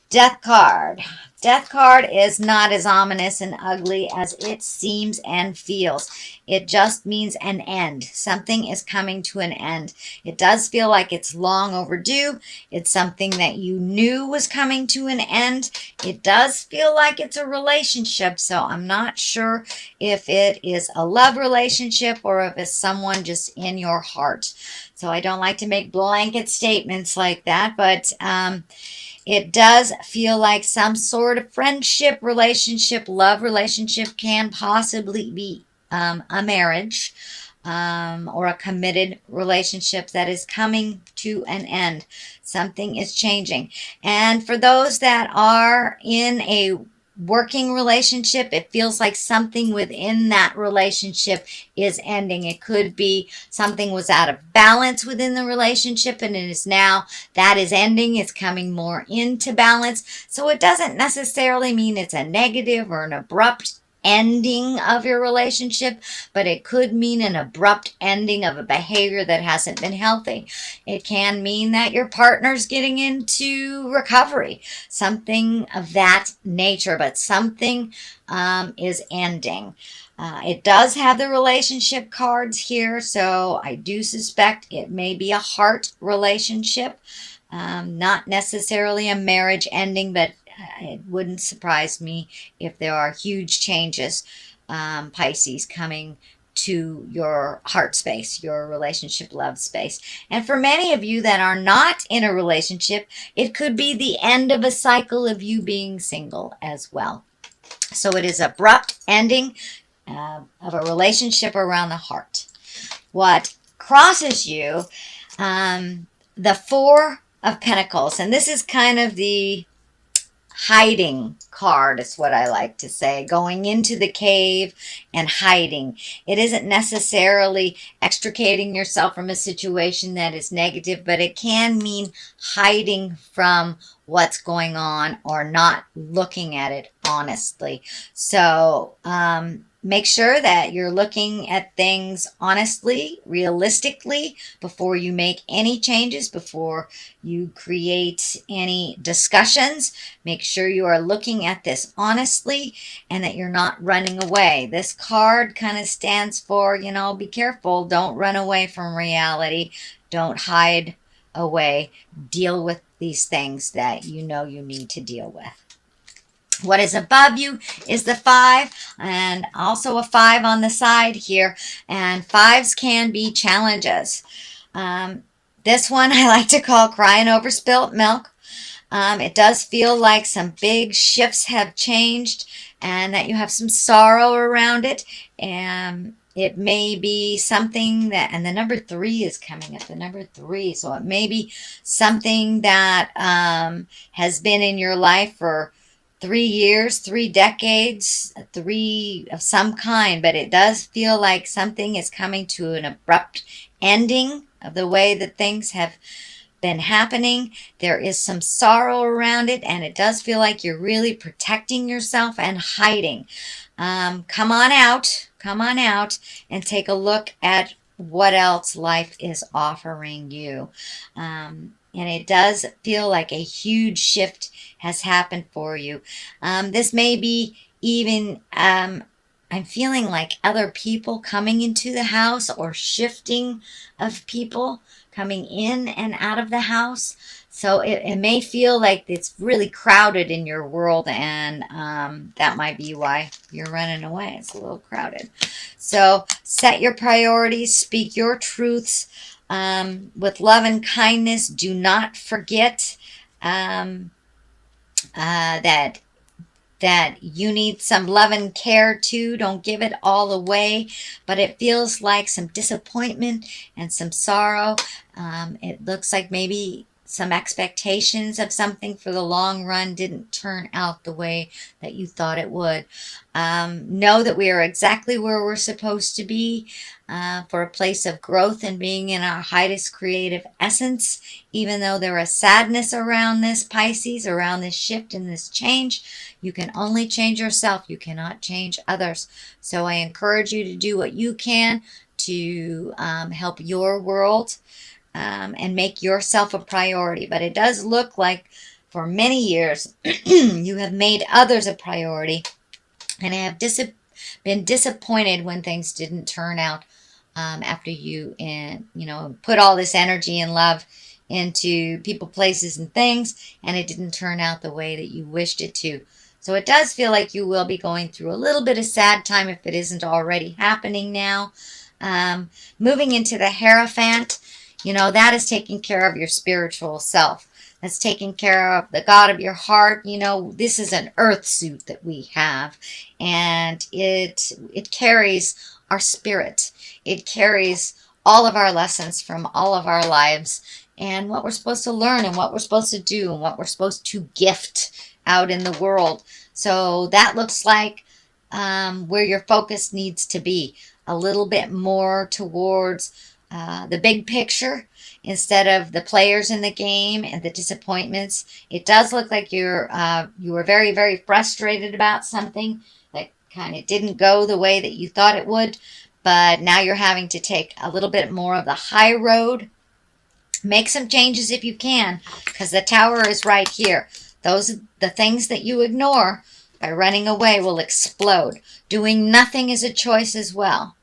Death card. Death card is not as ominous and ugly as it seems and feels. It just means an end. Something is coming to an end. It does feel like it's long overdue. It's something that you knew was coming to an end. It does feel like it's a relationship, so I'm not sure if it is a love relationship or if it's someone just in your heart. So I don't like to make blanket statements like that, but it does feel like some sort of friendship, relationship, love relationship, can possibly be a marriage or a committed relationship that is coming to an end. Something is changing. And for those that are in a working relationship, it feels like something within that relationship is ending. It could be something was out of balance within the relationship and it is now that is ending. It's coming more into balance. So it doesn't necessarily mean it's a negative or an abrupt ending of your relationship, but it could mean an abrupt ending of a behavior that hasn't been healthy. It can mean that your partner's getting into recovery, something of that nature, but something is ending. It does have the relationship cards here, so I do suspect it may be a heart relationship, not necessarily a marriage ending, but it wouldn't surprise me if there are huge changes, Pisces, coming to your heart space, your relationship love space. And for many of you that are not in a relationship, it could be the end of a cycle of you being single as well. So it is abrupt ending of a relationship around the heart. What crosses you, the Four of Pentacles, and this is kind of the hiding card is what I like to say, going into the cave and hiding. It isn't necessarily extricating yourself from a situation that is negative, but it can mean hiding from what's going on or not looking at it honestly. So make sure that you're looking at things honestly, realistically, before you make any changes, before you create any discussions. Make sure you are looking at this honestly and that you're not running away. This card kind of stands for, be careful. Don't run away from reality. Don't hide away. Deal with these things that you know you need to deal with. What is above you is the 5 and also a 5 on the side here. And 5s can be challenges. This one I like to call crying over spilt milk. It does feel like some big shifts have changed and that you have some sorrow around it. And it may be something that, and the number 3 is coming up, the number 3. So it may be something that has been in your life for 3 years, 3 decades, 3 of some kind, but it does feel like something is coming to an abrupt ending of the way that things have been happening. There is some sorrow around it, and it does feel like you're really protecting yourself and hiding. Come on out, and take a look at what else life is offering you. And it does feel like a huge shift has happened for you. This may be even, I'm feeling like other people coming into the house or shifting of people coming in and out of the house. So it may feel like it's really crowded in your world, and that might be why you're running away. It's a little crowded. So set your priorities, speak your truths with love and kindness. Do not forget that you need some love and care too. Don't give it all away, but it feels like some disappointment and some sorrow. It looks like maybe some expectations of something for the long run didn't turn out the way that you thought it would. Know that we are exactly where we're supposed to be for a place of growth and being in our highest creative essence. Even though there is sadness around this, Pisces, around this shift and this change, you can only change yourself. You cannot change others. So I encourage you to do what you can to help your world and make yourself a priority. But it does look like for many years, you have made others a priority and have been disappointed when things didn't turn out after you, put all this energy and love into people, places, and things, and it didn't turn out the way that you wished it to. So it does feel like you will be going through a little bit of sad time if it isn't already happening now. Moving into the Hierophant, that is taking care of your spiritual self. That's taking care of the God of your heart. This is an earth suit that we have, and it carries our spirit. It carries all of our lessons from all of our lives and what we're supposed to learn and what we're supposed to do and what we're supposed to gift out in the world. So that looks like where your focus needs to be, a little bit more towards the big picture instead of the players in the game and the disappointments. It does look like you were very, very frustrated about something that kind of didn't go the way that you thought it would, but now you're having to take a little bit more of the high road. Make some changes if you can, because the Tower is right here. The things that you ignore by running away will explode. Doing nothing is a choice as well.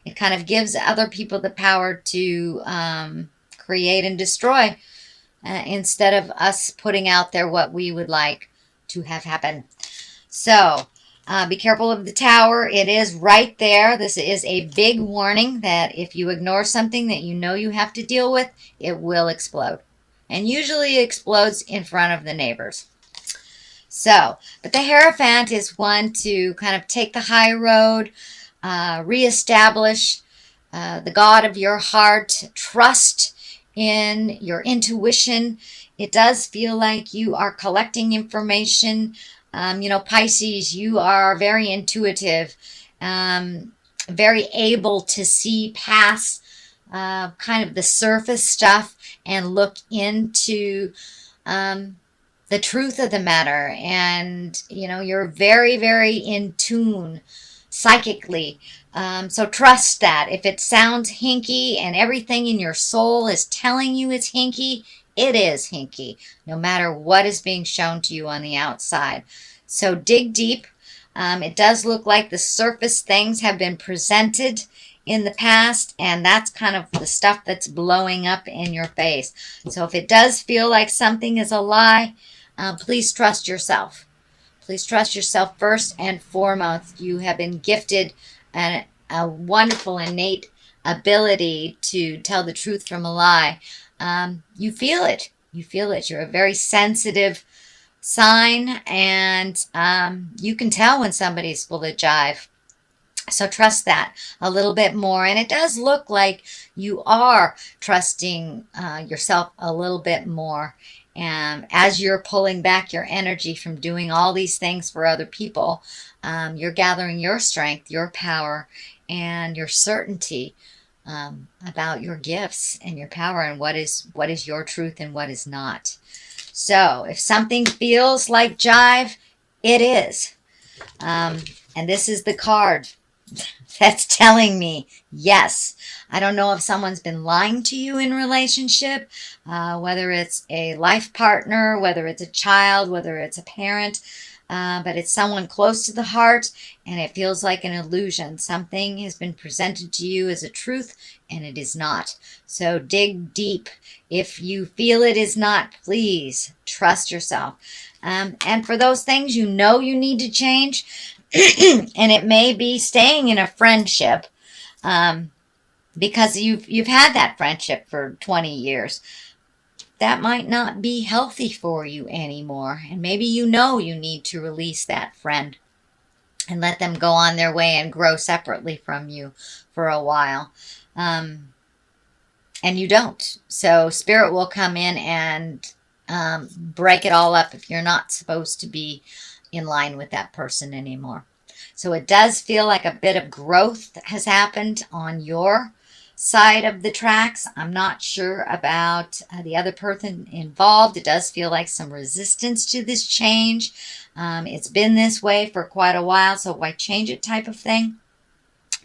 It kind of gives other people the power to create and destroy instead of us putting out there what we would like to have happen. So be careful of the Tower. It is right there. This is a big warning that if you ignore something that you know you have to deal with, it will explode. And usually it explodes in front of the neighbors. So, but the Hierophant is one to kind of take the high road, reestablish the God of your heart, trust in your intuition. It does feel like you are collecting information. Pisces, you are very intuitive, very able to see past kind of the surface stuff and look into the truth of the matter. And, you're very, very in tune psychically. So trust that. If it sounds hinky and everything in your soul is telling you it's hinky, it is hinky, no matter what is being shown to you on the outside. So dig deep. It does look like the surface things have been presented in the past, and that's kind of the stuff that's blowing up in your face. So if it does feel like something is a lie, please trust yourself. Please trust yourself first and foremost. You have been gifted a wonderful innate ability to tell the truth from a lie. You feel it. You feel it. You're a very sensitive sign, and you can tell when somebody's full of jive. So trust that a little bit more. And it does look like you are trusting yourself a little bit more. And as you're pulling back your energy from doing all these things for other people, you're gathering your strength, your power, and your certainty about your gifts and your power and what is your truth and what is not. So if something feels like jive, it is. And this is the card that's telling me yes. I don't know if someone's been lying to you in relationship, whether it's a life partner, whether it's a child, whether it's a parent, but it's someone close to the heart, and it feels like an illusion. Something has been presented to you as a truth, and it is not. So dig deep. If you feel it is not, please trust yourself. And for those things you need to change, and it may be staying in a friendship, because you've had that friendship for 20 years. That might not be healthy for you anymore. And maybe you need to release that friend and let them go on their way and grow separately from you for a while. And you don't. So Spirit will come in and break it all up if you're not supposed to be in line with that person anymore. So it does feel like a bit of growth has happened on your side of the tracks. I'm not sure about the other person involved. It does feel like some resistance to this change. It's been this way for quite a while, so why change it type of thing.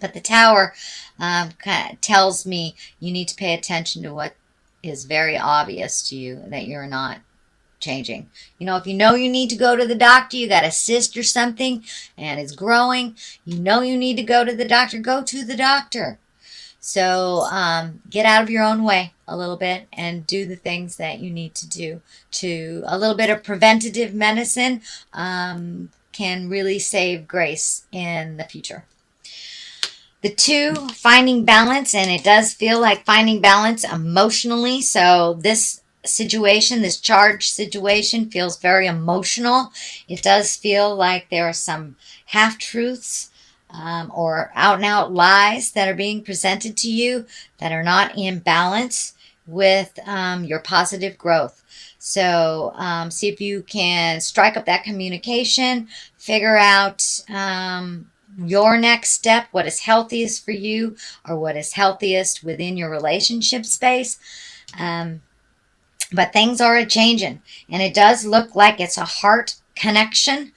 But the Tower kind of tells me you need to pay attention to what is very obvious to you, that you're not changing. You know, if you know you need to go to the doctor, you got a cyst or something and it's growing, you know you need to go to the doctor, go to the doctor. So get out of your own way a little bit and do the things that you need to do. To a little bit of preventative medicine can really save grace in the future. The 2, finding balance, and it does feel like finding balance emotionally. So this situation, this charged situation, feels very emotional. It does feel like there are some half-truths or out-and-out lies that are being presented to you that are not in balance with your positive growth. So see if you can strike up that communication, figure out your next step, what is healthiest for you or what is healthiest within your relationship space. But things are a-changing, and it does look like it's a heart connection.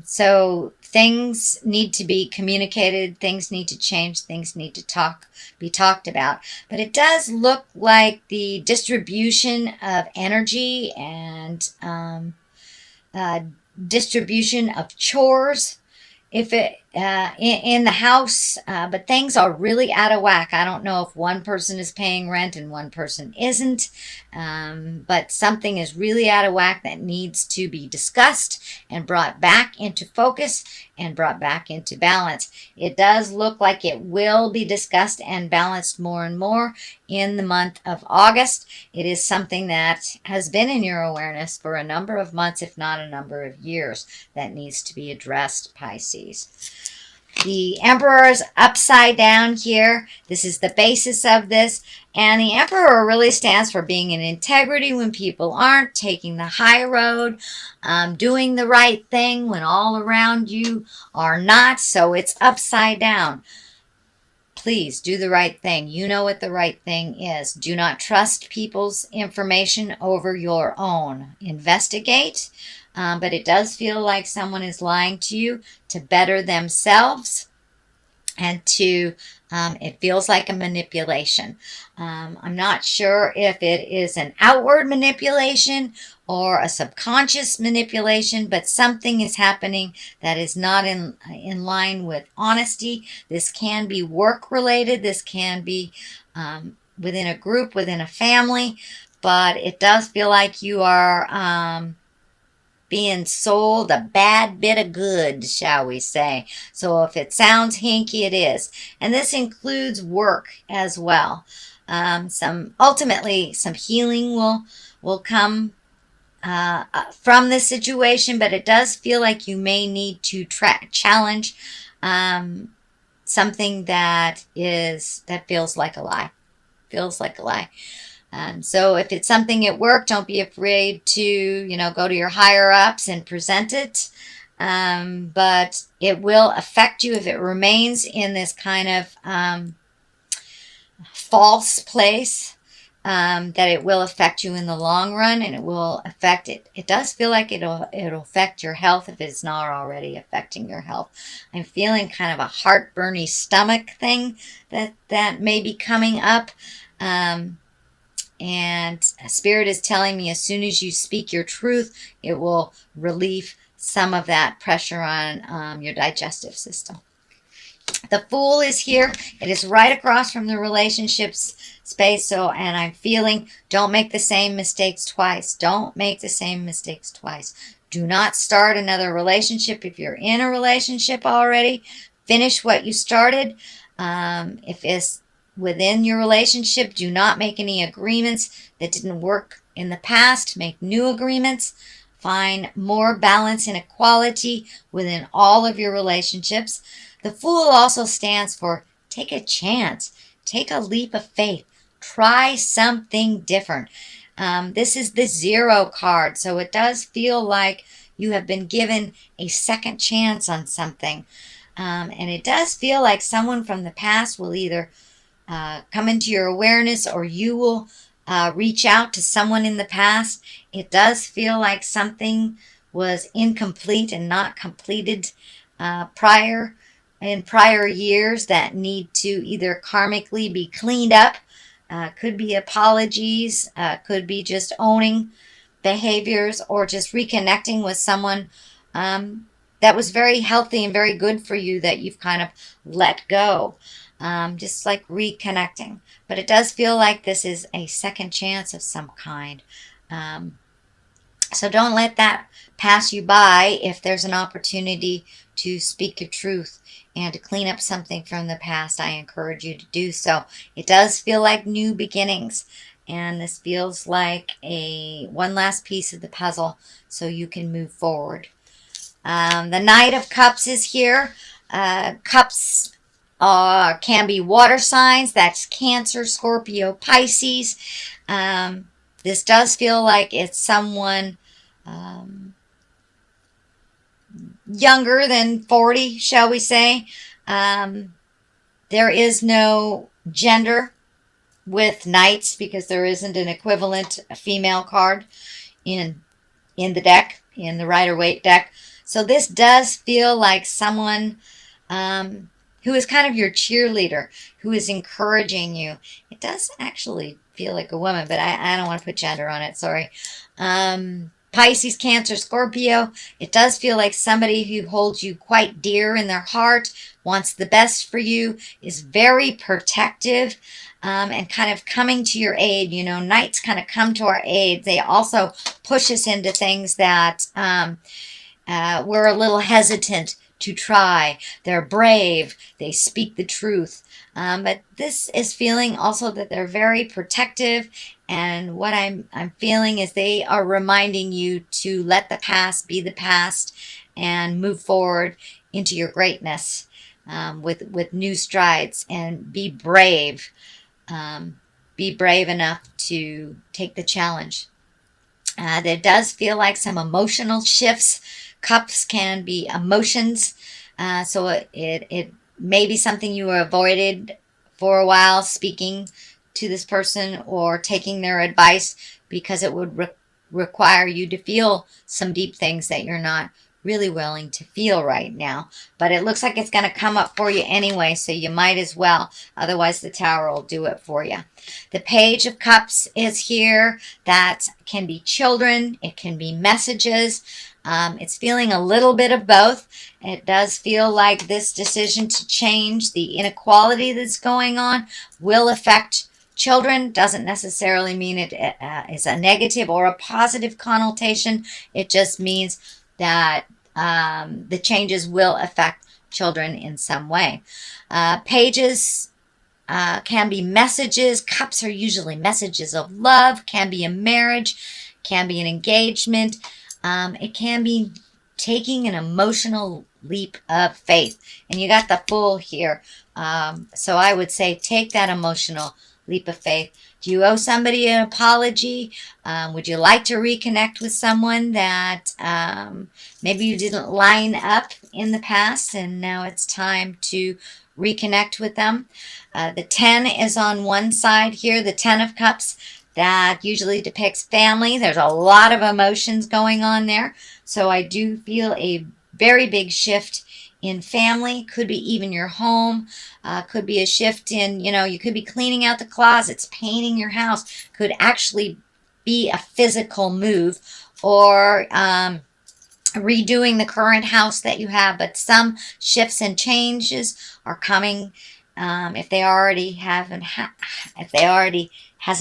So things need to be communicated, things need to change, things need to be talked about. But it does look like the distribution of energy and distribution of chores, if it in the house, but things are really out of whack. I don't know if one person is paying rent and one person isn't, but something is really out of whack that needs to be discussed and brought back into focus and brought back into balance. It does look like it will be discussed and balanced more and more in the month of August. It is something that has been in your awareness for a number of months, if not a number of years, that needs to be addressed, Pisces. The Emperor is upside down here. This is the basis of this. And the Emperor really stands for being in integrity when people aren't, taking the high road, doing the right thing when all around you are not. So it's upside down. Please do the right thing. You know what the right thing is. Do not trust people's information over your own. Investigate. But it does feel like someone is lying to you to better themselves, and it feels like a manipulation. I'm not sure if it is an outward manipulation or a subconscious manipulation, but something is happening that is not in line with honesty. This can be work related. This can be within a group, within a family, but it does feel like you are being sold a bad bit of goods, shall we say. So if it sounds hinky, it is. And this includes work as well. Ultimately, some healing will come from this situation, but it does feel like you may need to challenge something that feels like a lie. Feels like a lie. So if it's something at work, don't be afraid to, go to your higher ups and present it. But it will affect you if it remains in this kind of false place, that it will affect you in the long run, and it will affect it. It does feel like it'll affect your health if it's not already affecting your health. I'm feeling kind of a heartburny stomach thing that may be coming up. And Spirit is telling me as soon as you speak your truth, it will relieve some of that pressure on your digestive system. The Fool is here. It is right across from the relationships space. And I'm feeling, don't make the same mistakes twice. Don't make the same mistakes twice. Do not start another relationship if you're in a relationship already. Finish what you started. If it's within your relationship, do not make any agreements that didn't work in the past. Make new agreements. Find more balance and equality within all of your relationships. The Fool also stands for take a chance. Take a leap of faith. Try something different. This is the 0 card, so it does feel like you have been given a second chance on something. And it does feel like someone from the past will either come into your awareness, or you will reach out to someone in the past. It does feel like something was incomplete and not completed in prior years that need to either karmically be cleaned up. Could be apologies, could be just owning behaviors or just reconnecting with someone that was very healthy and very good for you that you've kind of let go. Just like reconnecting. But it does feel like this is a second chance of some kind. So don't let that pass you by if there's an opportunity to speak your truth and to clean up something from the past. I encourage you to do so. It does feel like new beginnings, and this feels like one last piece of the puzzle so you can move forward. The Knight of Cups is here. Cups can be water signs. That's Cancer, Scorpio, Pisces. This does feel like it's someone younger than 40, shall we say. There is no gender with knights because there isn't an equivalent female card in the deck, in the Rider-Waite deck. So this does feel like someone who is kind of your cheerleader, who is encouraging you. It does actually feel like a woman, but I don't want to put gender on it, sorry. Pisces, Cancer, Scorpio, it does feel like somebody who holds you quite dear in their heart, wants the best for you, is very protective, and kind of coming to your aid. You know, knights kind of come to our aid. They also push us into things that we're a little hesitant to try. They're brave. They speak the truth. But this is feeling also that they're very protective. And what I'm feeling is they are reminding you to let the past be the past and move forward into your greatness with new strides, and be brave. Be brave enough to take the challenge. There does feel like some emotional shifts. Cups can be emotions. So it may be something you avoided for a while, speaking to this person or taking their advice, because it would require you to feel some deep things that you're not really willing to feel right now. But it looks like it's going to come up for you anyway, so you might as well. Otherwise, the Tower will do it for you. The Page of Cups is here. That can be children. It can be messages. It's feeling a little bit of both. It does feel like this decision to change the inequality that's going on will affect children. Doesn't necessarily mean it is a negative or a positive connotation. It just means that the changes will affect children in some way. Pages can be messages. Cups are usually messages of love. Can be a marriage. Can be an engagement. It can be taking an emotional leap of faith. And you got the Fool here. So I would say take that emotional leap of faith. Do you owe somebody an apology? Would you like to reconnect with someone that maybe you didn't line up in the past, and now it's time to reconnect with them? The 10 is on one side here, the 10 of Cups. That usually depicts family. There's a lot of emotions going on there. So I do feel a very big shift in family. Could be even your home. Could be a shift in, you could be cleaning out the closets, painting your house. Could actually be a physical move, or redoing the current house that you have. But some shifts and changes are coming. If they already hasn't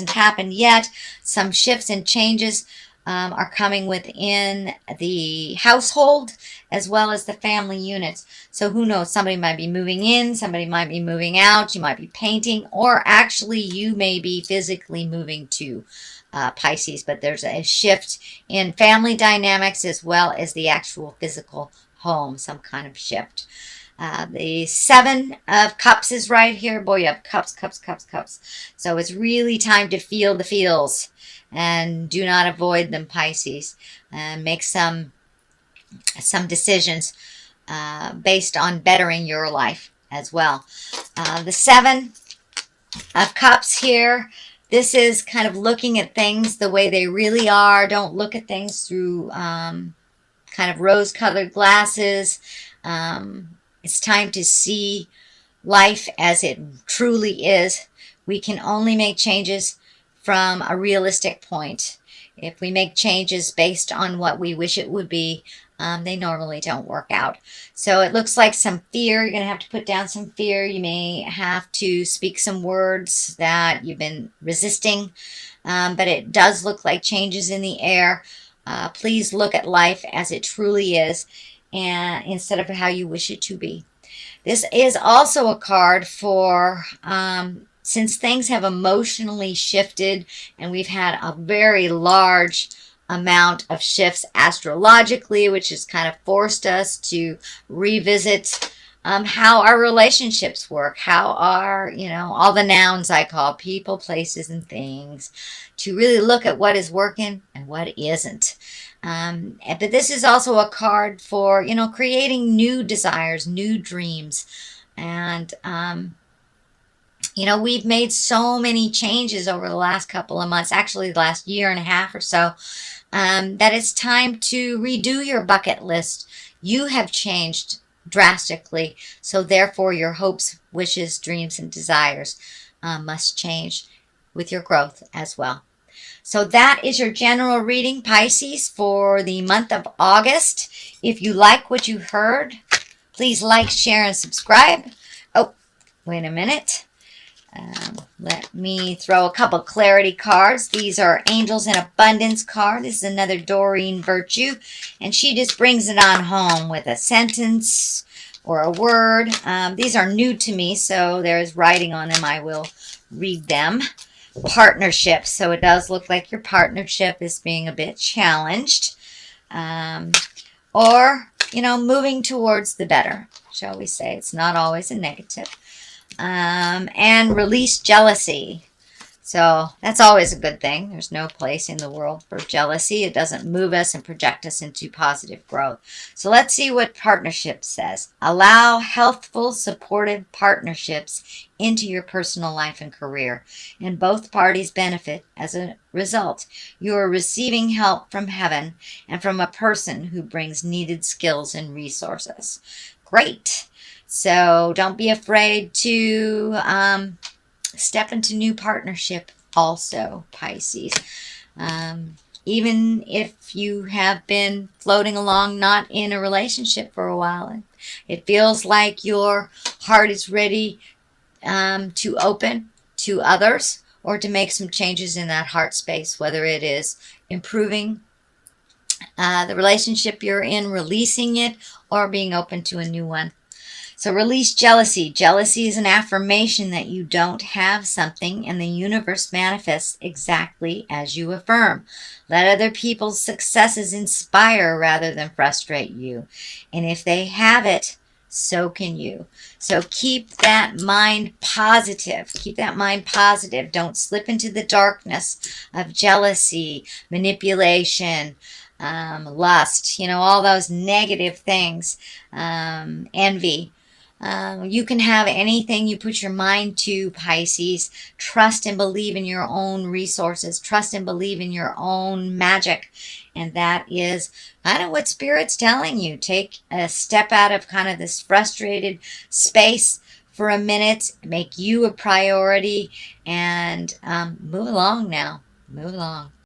happened yet, some shifts and changes are coming within the household as well as the family units. So who knows, somebody might be moving in, somebody might be moving out, you might be painting, or actually you may be physically moving to Pisces. But there's a shift in family dynamics as well as the actual physical home, some kind of shift. The 7 of Cups is right here. Boy, you have cups, cups, cups, cups. So it's really time to feel the feels, and do not avoid them, Pisces. And make some decisions based on bettering your life as well. The 7 of Cups here. This is kind of looking at things the way they really are. Don't look at things through kind of rose-colored glasses. It's time to see life as it truly is. We can only make changes from a realistic point. If we make changes based on what we wish it would be, they normally don't work out. So it looks like some fear. You're going to have to put down some fear. You may have to speak some words that you've been resisting. But it does look like changes in the air. Please look at life as it truly is, and instead of how you wish it to be. This is also a card for since things have emotionally shifted and we've had a very large amount of shifts astrologically, which has kind of forced us to revisit how our relationships work, how our, all the nouns I call people, places, and things, to really look at what is working and what isn't. But this is also a card for, creating new desires, new dreams. And, we've made so many changes over the last couple of months, actually the last year and a half or so, that it's time to redo your bucket list. You have changed drastically, so therefore your hopes, wishes, dreams, and desires must change with your growth as well. So that is your general reading, Pisces, for the month of August. If you like what you heard, please like, share, and subscribe. Oh, wait a minute. Let me throw a couple clarity cards. These are Angels in Abundance card. This is another Doreen Virtue, and she just brings it on home with a sentence or a word. These are new to me, so there's writing on them. I will read them. Partnerships. So it does look like your partnership is being a bit challenged, or moving towards the better, shall we say. It's not always a negative. And release jealousy. So that's always a good thing. There's no place in the world for jealousy. It doesn't move us and project us into positive growth. So let's see what partnership says. Allow healthful, supportive partnerships into your personal life and career, and both parties benefit as a result. You are receiving help from heaven and from a person who brings needed skills and resources. Great. So don't be afraid to step into new partnership also, Pisces. Even if you have been floating along not in a relationship for a while, and it feels like your heart is ready to open to others or to make some changes in that heart space, whether it is improving the relationship you're in, releasing it, or being open to a new one. So release jealousy. Jealousy is an affirmation that you don't have something, and the universe manifests exactly as you affirm. Let other people's successes inspire rather than frustrate you. And if they have it, so can you. So keep that mind positive. Keep that mind positive. Don't slip into the darkness of jealousy, manipulation, lust, all those negative things, envy. You can have anything you put your mind to, Pisces. Trust and believe in your own resources. Trust and believe in your own magic. And that is kind of what Spirit's telling you. Take a step out of kind of this frustrated space for a minute. Make you a priority and move along now. Move along.